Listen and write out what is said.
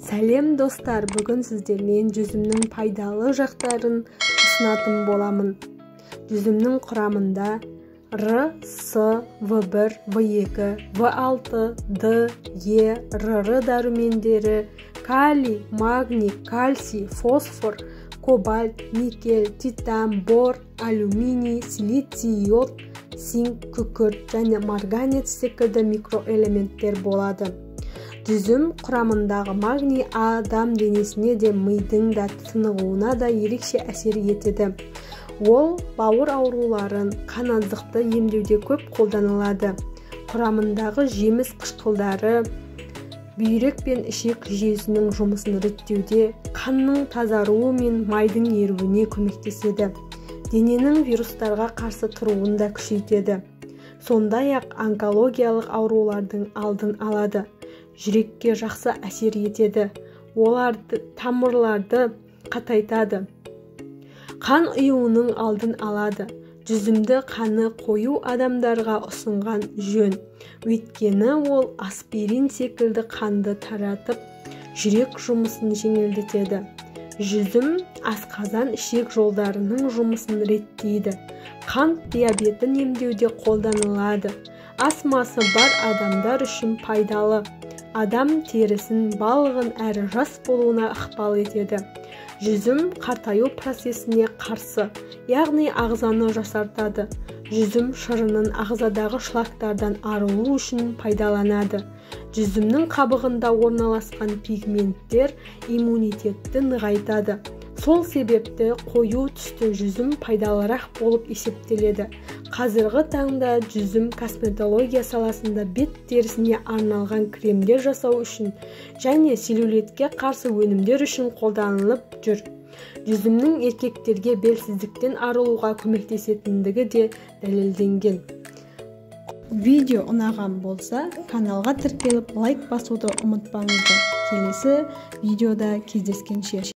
Сәлем достар, бүгін сіздермен жүзімнің пайдалы жақтарын ұсынатын боламын. Жүзімнің құрамында Р, С, В1, В2, В6, Д, Е, РР дәрумендері, калий, магний, кальций, фосфор, кобальт, никель, титан, бор, алюминий, силиций, йод, цинк, күкірт және марганец секілді микроэлементтер болады. Жүзім құрамындағы магний адам денесіне де мидың да тынығуына да ерекше әсер етеді. Ол бауыр ауруларын, қан аздықты емдеуде көп қолданылады. Құрамындағы жеміс қышқылдары бүйрек пен ішек жүйесінің жұмысын реттеуде, қанның тазаруы мен майдың еруіне көмектеседі. Дененің вирустарға қарсы тұруын да күшейтеді. Сондай-ақ онкологиялық аурулардың алдын алады. Жүрекке жақсы әсер етеді. Оларды тамырларды қатайтады. Қан ұюының алдын алады. Жүзімді қаны қою адамдарға ұсынған жөн. Өйткені ол аспирин секілді қанды таратып, жүрек жұмысын жеңілдетеді. Жүзім асқазан ішек жолдарының жұмысын реттейді. Қант диабетін емдеуде қолданылады. Астмасы бар адамдар үшін пайдалы. Адам терісін, балғын әрі жас болуына ықпал етеді. Жүзім қартаю процесіне қарсы, яғни ағзаны жасартады. Жүзім шырынын ағзадағы шлактардан арылу үшін пайдаланады. Жүзімнің қабығында орналасқан пигменттер иммунитетті нығайтады. Сол себепті қою түсті жүзім пайдалырақ болып есептеледі. Қазіргі таңда жүзім косметология саласында бет терісіне арналған кремдер жасау үшін және целлюлитке қарсы өнімдер үшін қолданылып жүр. Жүзімнің еркектерге белсіздіктен арылуға көмектесетіндігі де дәлелденген. Видео ұнаған болса, каналға тіркеліп лайк басуды ұмытпаңыздар. Келесі видеода кездескенше.